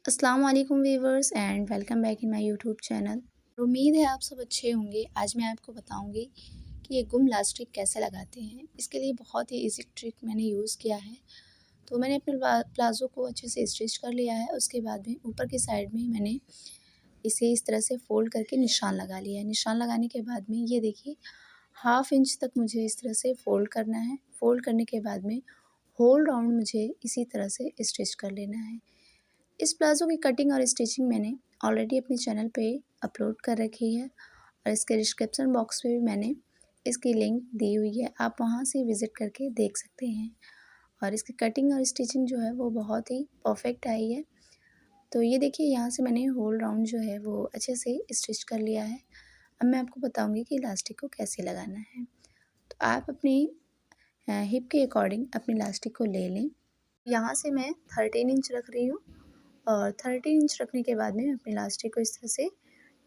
अस्सलाम वालेकुम viewers and welcome back in my YouTube channel. उम्मीद है आप सब अच्छे होंगे। आज मैं आपको बताऊंगी कि ये गुम इलास्टिक कैसे लगाते हैं। इसके लिए बहुत ही इजी ट्रिक मैंने यूज़ किया है। तो मैंने अपने प्लाज़ो को अच्छे से स्टिच कर लिया है। उसके बाद में ऊपर की साइड में मैंने इसे इस तरह से फ़ोल्ड करके निशान लगा लिया है। निशान लगाने के बाद में ये देखिए 1/2 इंच तक मुझे इस तरह से फ़ोल्ड करना है। फ़ोल्ड करने के बाद में होल राउंड मुझे इसी तरह से स्टिच कर लेना है। इस प्लाज़ो की कटिंग और स्टिचिंग मैंने ऑलरेडी अपने चैनल पे अपलोड कर रखी है और इसके डिस्क्रिप्शन बॉक्स में भी मैंने इसकी लिंक दी हुई है। आप वहाँ से विज़िट करके देख सकते हैं। और इसकी कटिंग और स्टिचिंग जो है वो बहुत ही परफेक्ट आई है। तो ये देखिए यहाँ से मैंने होल राउंड जो है वो अच्छे से स्टिच कर लिया है। अब मैं आपको बताऊँगी कि इलास्टिक को कैसे लगाना है। तो आप अपनी हिप के अकॉर्डिंग अपनी इलास्टिक को ले लें। यहाँ से मैं 13 इंच रख रही हूँ और 13 इंच रखने के बाद में अपने इलास्टिक को इस तरह से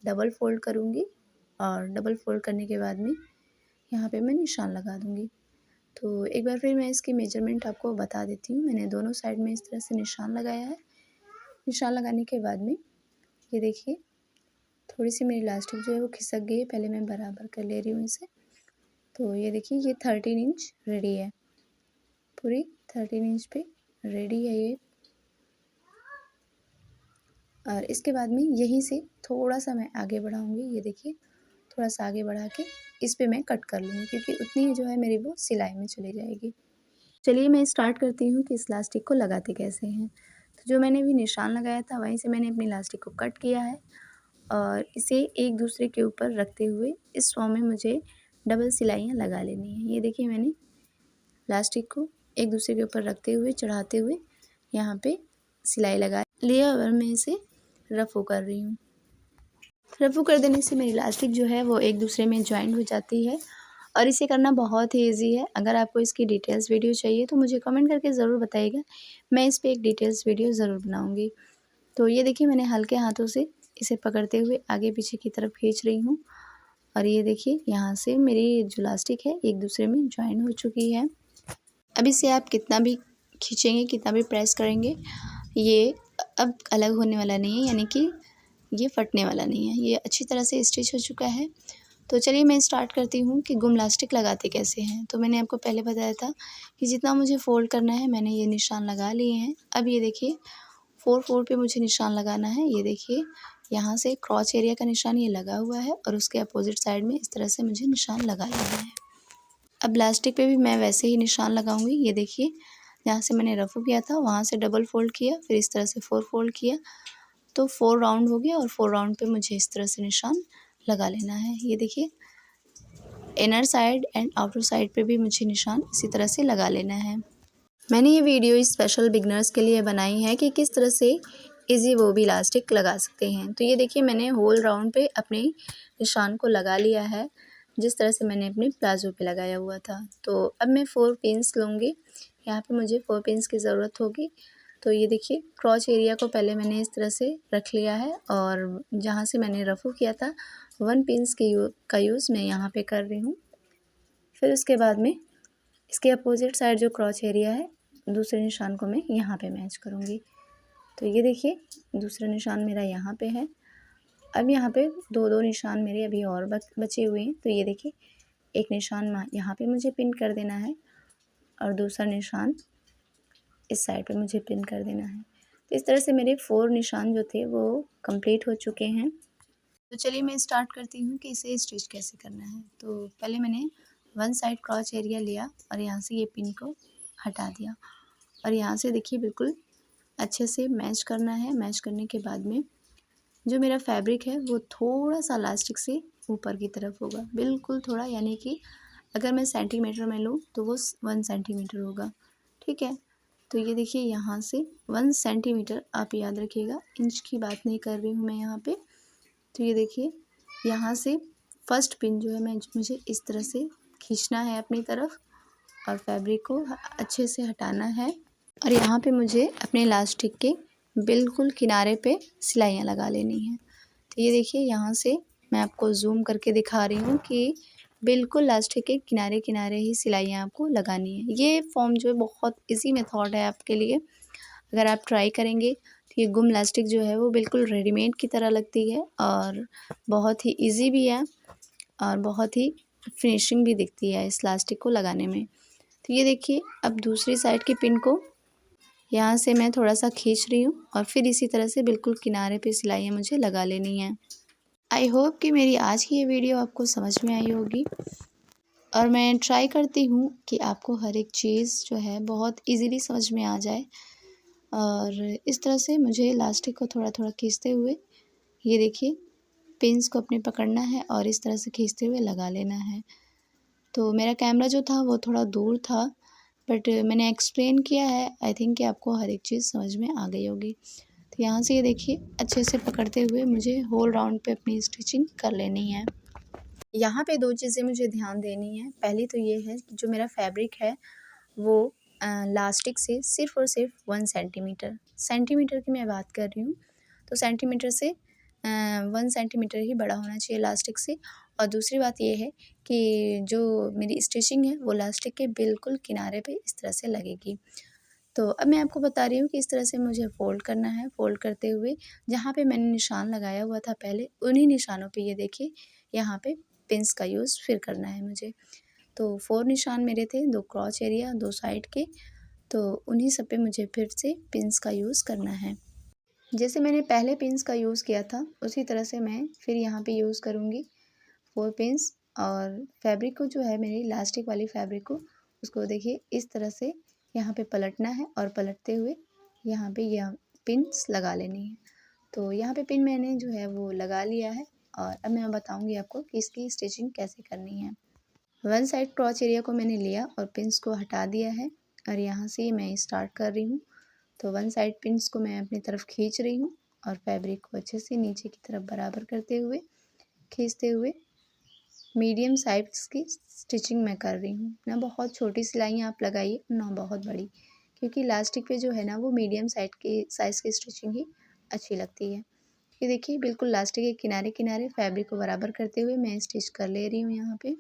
डबल फ़ोल्ड करूँगी और डबल फ़ोल्ड करने के बाद में यहाँ पे मैं निशान लगा दूँगी। तो एक बार फिर मैं इसकी मेजरमेंट आपको बता देती हूँ। मैंने दोनों साइड में इस तरह से निशान लगाया है। निशान लगाने के बाद में ये देखिए थोड़ी-सी मेरी इलास्टिक जो है वो खिसक गई है। पहले मैं बराबर कर ले रही हूँ इसे। तो ये देखिए ये 13 इंच रेडी है। पूरी 13 इंच पे रेडी है ये। और इसके बाद में यहीं से थोड़ा-सा मैं आगे बढ़ाऊँगी। ये देखिए थोड़ा-सा आगे बढ़ा के इस पे मैं कट कर लूँगी क्योंकि उतनी जो है मेरी वो सिलाई में चली जाएगी। चलिए मैं स्टार्ट करती हूँ कि इस इलास्टिक को लगाते कैसे हैं। तो जो मैंने अभी निशान लगाया था वहीं से मैंने अपनी इलास्टिक को कट किया है और इसे एक दूसरे के ऊपर रखते हुए इस फॉर्म में मुझे डबल सिलाइयाँ लगा लेनी है। ये देखिए मैंने इलास्टिक को एक दूसरे के ऊपर रखते हुए चढ़ाते हुए यहाँ पे सिलाई लगा लिया और मैं इसे रफ़ू कर रही हूँ। रफ़ू कर देने से मेरी इलास्टिक जो है वो एक दूसरे में जॉइंट हो जाती है और इसे करना बहुत ही ईजी है। अगर आपको इसकी डिटेल्स वीडियो चाहिए तो मुझे कमेंट करके ज़रूर बताइएगा। मैं इस पे एक डिटेल्स वीडियो ज़रूर बनाऊँगी। तो ये देखिए मैंने हल्के हाथों से इसे पकड़ते हुए आगे पीछे की तरफ खींच रही हूँ और ये देखिए यहाँ से मेरी जो इलास्टिक है एक दूसरे में जॉइन हो चुकी है। अब इसे आप कितना भी खींचेंगे, कितना भी प्रेस करेंगे, ये अब अलग होने वाला नहीं है, यानी कि ये फटने वाला नहीं है। ये अच्छी तरह से स्टिच हो चुका है। तो चलिए मैं स्टार्ट करती हूँ कि गुम इलास्टिक लगाते कैसे हैं। तो मैंने आपको पहले बताया था कि जितना मुझे फ़ोल्ड करना है मैंने ये निशान लगा लिए हैं। अब ये देखिए 4 पे मुझे निशान लगाना है। ये देखिए यहाँ से क्रॉच एरिया का निशान ये लगा हुआ है और उसके अपोजिट साइड में इस तरह से मुझे निशान लगा लेना है। अब इलास्टिक पे भी मैं वैसे ही निशान लगाऊंगी। ये देखिए जहाँ से मैंने रफ़ू किया था वहाँ से डबल फ़ोल्ड किया, फिर इस तरह से 4 फ़ोल्ड किया, तो 4 राउंड हो गया और 4 राउंड पे मुझे इस तरह से निशान लगा लेना है। ये देखिए inner side and outer side पे भी मुझे निशान इसी तरह से लगा लेना है। मैंने ये वीडियो स्पेशल बिगनर्स के लिए बनाई है कि किस तरह से इजी वो भी इलास्टिक लगा सकते हैं। तो ये देखिए मैंने होल राउंड पे अपने निशान को लगा लिया है जिस तरह से मैंने अपने प्लाजो पे लगाया हुआ था। तो अब मैं 4 पिन्स लूँगी। यहाँ पे मुझे 4 पिन्स की ज़रूरत होगी। तो ये देखिए क्रॉच एरिया को पहले मैंने इस तरह से रख लिया है और जहाँ से मैंने रफ़ू किया था 1 पिन्स का यूज़ मैं यहाँ पे कर रही हूँ। फिर उसके बाद में इसके अपोजिट साइड जो क्रॉच एरिया है दूसरे निशान को मैं यहाँ पे मैच करूँगी। तो ये देखिए दूसरा निशान मेरा यहाँ पे है। अब यहाँ पे 2-2 निशान मेरे अभी और बचे हुए हैं। तो ये देखिए एक निशान यहाँ पे मुझे पिन कर देना है और दूसरा निशान इस साइड पे मुझे पिन कर देना है। तो इस तरह से मेरे 4 निशान जो थे वो कंप्लीट हो चुके हैं। तो चलिए मैं स्टार्ट करती हूँ कि इसे स्टिच कैसे करना है। तो पहले मैंने 1 साइड क्रॉच एरिया लिया और यहाँ से ये पिन को हटा दिया और यहाँ से देखिए बिल्कुल अच्छे से मैच करना है। मैच करने के बाद में जो मेरा फैब्रिक है वो थोड़ा सा इलास्टिक से ऊपर की तरफ होगा, बिल्कुल थोड़ा, यानी कि अगर मैं सेंटीमीटर में लूँ तो वो 1 सेंटीमीटर होगा। ठीक है, तो ये देखिए यहाँ से 1 सेंटीमीटर, आप याद रखिएगा, इंच की बात नहीं कर रही हूँ मैं यहाँ पे। तो ये देखिए यहाँ से फर्स्ट पिन जो है मुझे इस तरह से खींचना है अपनी तरफ और फैब्रिक को अच्छे से हटाना है और यहाँ पे मुझे अपने इलास्टिक के बिल्कुल किनारे पे सिलाइयाँ लगा लेनी हैं। तो ये देखिए यहाँ से मैं आपको ज़ूम करके दिखा रही हूँ कि बिल्कुल इलास्टिक के किनारे किनारे ही सिलाइयाँ आपको लगानी है। ये फॉर्म जो है बहुत इजी मेथड है आपके लिए। अगर आप ट्राई करेंगे तो ये गुम इलास्टिक जो है वो बिल्कुल रेडीमेड की तरह लगती है और बहुत ही ईज़ी भी है और बहुत ही फिनिशिंग भी दिखती है इस इलास्टिक को लगाने में। तो ये देखिए, अब दूसरी साइड की पिन को यहाँ से मैं थोड़ा सा खींच रही हूँ और फिर इसी तरह से बिल्कुल किनारे पे सिलाइयाँ मुझे लगा लेनी है। आई होप कि मेरी आज की ये वीडियो आपको समझ में आई होगी और मैं ट्राई करती हूँ कि आपको हर एक चीज़ जो है बहुत इजीली समझ में आ जाए। और इस तरह से मुझे इलास्टिक को थोड़ा थोड़ा खींचते हुए, ये देखिए, पिन्स को अपने पकड़ना है और इस तरह से खींचते हुए लगा लेना है। तो मेरा कैमरा जो था वो थोड़ा दूर था, बट मैंने एक्सप्लेन किया है। आई थिंक कि आपको हर एक चीज़ समझ में आ गई होगी। तो यहाँ से ये देखिए, अच्छे से पकड़ते हुए मुझे होल राउंड पे अपनी स्टिचिंग कर लेनी है। यहाँ पे 2 चीज़ें मुझे ध्यान देनी है। पहली तो ये है कि जो मेरा फैब्रिक है वो इलास्टिक से सिर्फ़ और सिर्फ 1 सेंटीमीटर की मैं बात कर रही हूँ। तो सेंटीमीटर से 1 सेंटीमीटर ही बड़ा होना चाहिए इलास्टिक से। और दूसरी बात ये है कि जो मेरी स्टिचिंग है वो इलास्टिक के बिल्कुल किनारे पे इस तरह से लगेगी। तो अब मैं आपको बता रही हूँ कि इस तरह से मुझे फ़ोल्ड करना है। फ़ोल्ड करते हुए जहाँ पे मैंने निशान लगाया हुआ था पहले, उन्हीं निशानों पे ये देखिए, यहाँ पे पिन्स का यूज़ फिर करना है मुझे। तो 4 निशान मेरे थे, 2 क्रॉच एरिया, 2 साइड के, तो उन्हीं सब पे मुझे फिर से पिन्स का यूज़ करना है। जैसे मैंने पहले पिन्स का यूज़ किया था, उसी तरह से मैं फिर यहाँ पे यूज़ करूँगी 4 पिन्स। और फैब्रिक को जो है, मेरी इलास्टिक वाली फैब्रिक को, उसको देखिए इस तरह से यहाँ पे पलटना है और पलटते हुए यहाँ पे यह पिन्स लगा लेनी है। तो यहाँ पे पिन मैंने जो है वो लगा लिया है और अब मैं बताऊँगी आपको कि इसकी स्टिचिंग कैसे करनी है। 1 साइड क्रॉच एरिया को मैंने लिया और पिन्स को हटा दिया है और यहाँ से मैं स्टार्ट कर रही हूँ। तो 1 साइड पिन्स को मैं अपनी तरफ खींच रही हूँ और फैब्रिक को अच्छे से नीचे की तरफ बराबर करते हुए, खींचते हुए मीडियम साइज़ की स्टिचिंग मैं कर रही हूँ। ना बहुत छोटी सिलाइयाँ आप लगाइए, ना बहुत बड़ी, क्योंकि इलास्टिक पे जो है ना वो मीडियम साइज़ की स्टिचिंग ही अच्छी लगती है। ये देखिए, बिल्कुल इलास्टिक के किनारे-किनारे फैब्रिक को बराबर करते हुए मैं स्टिच कर ले रही हूँ यहाँ पे।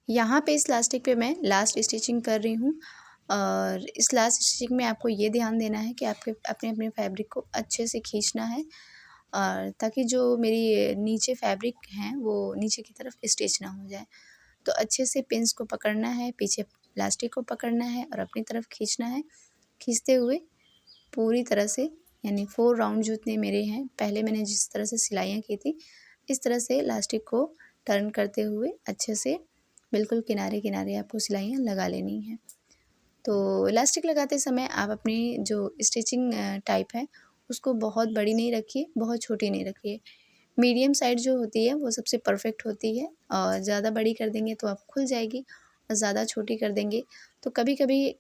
यहाँ पे इस इलास्टिक पे मैं लास्ट स्टिचिंग कर रही हूँ और इस लास्ट स्टिचिंग में आपको ये ध्यान देना है कि आपके अपने फैब्रिक को अच्छे से खींचना है और ताकि जो मेरी नीचे फैब्रिक हैं वो नीचे की तरफ स्टिच ना हो जाए। तो अच्छे से पिन्स को पकड़ना है, पीछे इलास्टिक को पकड़ना है और अपनी तरफ खींचना है। खींचते हुए पूरी तरह से, यानी 4 राउंड जितने मेरे हैं, पहले मैंने जिस तरह से सिलाइयाँ की थी, इस तरह से इलास्टिक को टर्न करते हुए अच्छे से बिल्कुल किनारे-किनारे आपको सिलाइयाँ लगा लेनी हैं। तो इलास्टिक लगाते समय आप अपनी जो स्टिचिंग टाइप है, उसको बहुत बड़ी नहीं रखिए, बहुत छोटी नहीं रखिए। मीडियम साइड जो होती है वो सबसे परफेक्ट होती है और ज़्यादा बड़ी कर देंगे तो आप खुल जाएगी और ज़्यादा छोटी कर देंगे तो कभी-कभी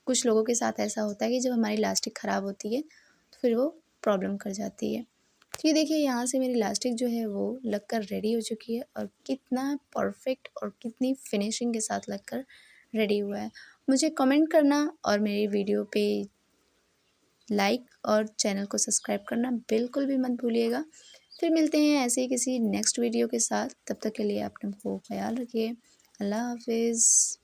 कुछ लोगों के साथ ऐसा होता है कि जब हमारी इलास्टिक ख़राब होती है तो फिर वो प्रॉब्लम कर जाती है। तो ये देखिए, यहाँ से मेरी इलास्टिक जो है वो लगकर रेडी हो चुकी है और कितना परफेक्ट और कितनी फिनिशिंग के साथ लगकर रेडी हुआ है। मुझे कमेंट करना और मेरी वीडियो पे लाइक और चैनल को सब्सक्राइब करना बिल्कुल भी मत भूलिएगा। फिर मिलते हैं ऐसे ही किसी नेक्स्ट वीडियो के साथ। तब तक के लिए अपने को ख्याल रखिए। अल्लाह हाफ़िज़।